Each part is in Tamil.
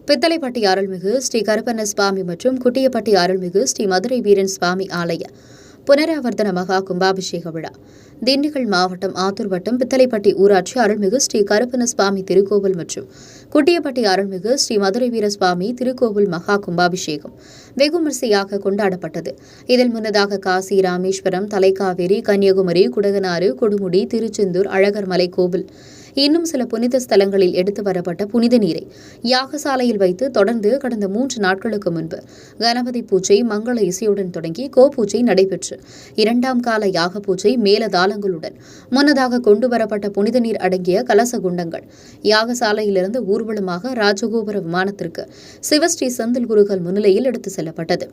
பித்தளைப்பட்டி அருள்மிகு ஸ்ரீ கருப்பண்ண சுவாமி மற்றும் குட்டியப்பட்டி அருள்மிகு ஸ்ரீ மதுரை வீரன் சுவாமி ஆலய புனராவர்த்தன மகா கும்பாபிஷேக விழா திண்டுக்கல் மாவட்டம் ஆத்தூர் வட்டம் பித்தளைப்பட்டி ஊராட்சி அருள்மிகு ஸ்ரீ கருப்பண்ண சுவாமி திருக்கோவில் மற்றும் குட்டியப்பட்டி அருள்மிகு ஸ்ரீ மதுரை வீர சுவாமி திருக்கோவில் மகா கும்பாபிஷேகம் வெகுவிமரிசையாக கொண்டாடப்பட்டது. இதில் முன்னதாக காசி, ராமேஸ்வரம், தலைக்காவேரி, கன்னியாகுமரி, குடகனாறு, கொடுமுடி, திருச்செந்தூர், அழகர்மலை கோவில் இன்னும் சில புனித ஸ்தலங்களில் எடுத்து வரப்பட்ட புனித நீரை யாகசாலையில் வைத்து தொடர்ந்து கடந்த 3 நாட்களுக்கு முன்பு கணபதி பூஜை மங்கள இசையுடன் தொடங்கி கோபூஜை நடைபெற்று 2ஆம் கால யாக பூஜை மேலதாளங்களுடன் முன்னதாக கொண்டுவரப்பட்ட புனித நீர் அடங்கிய கலச குண்டங்கள் யாகசாலையிலிருந்து ஊர்வலமாக ராஜகோபுர விமானத்திற்கு சிவஸ்ரீ செந்தில் குருக்கள் முன்னிலையில் எடுத்து செல்லப்பட்டது.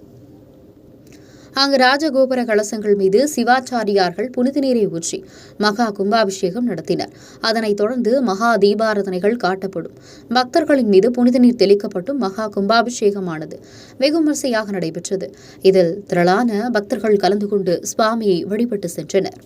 அங்கு ராஜகோபுர கலசங்கள் மீது சிவாச்சாரியார்கள் புனித நீரை ஊற்றி மகா கும்பாபிஷேகம் நடத்தினர். அதனைத் தொடர்ந்து மகா தீபாராதனைகள் காட்டப்படும் பக்தர்களின் மீது புனித நீர் தெளிக்கப்பட்டும் மகா கும்பாபிஷேகமானது வெகுவிமரிசையாக நடைபெற்றது. இதில் திரளான பக்தர்கள் கலந்து கொண்டு சுவாமியை வழிபட்டு சென்றனர்.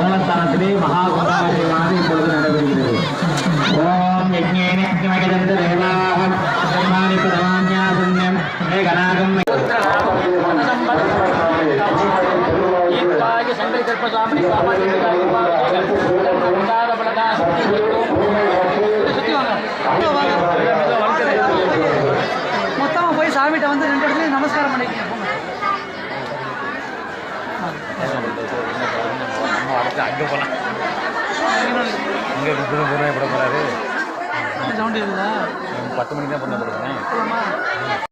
மூலஸ்தானத்திலே மகா கும்பாபிஷேகமானது இப்பொழுது நடைபெறுகிறது. ஓம் யஜ்ஞேன யஜ்ஞமகதந்த தேவாஹம் சம்மானி பிரதான்யாசன்யம் ஏகநாகம் ஈத்வாய சங்கரி கல்பசாமி காமாட்சி மொத்தமாக போய் சாமிகிட்ட வந்து 2 இடத்துல நமஸ்காரம் பண்ணிக்கோங்க. அங்கே போகலாம். அங்கே எப்பட போகிறாரு? சவுண்ட் இருக்குதா? 10 மணிக்கு தான் பண்ண போகிறேன்.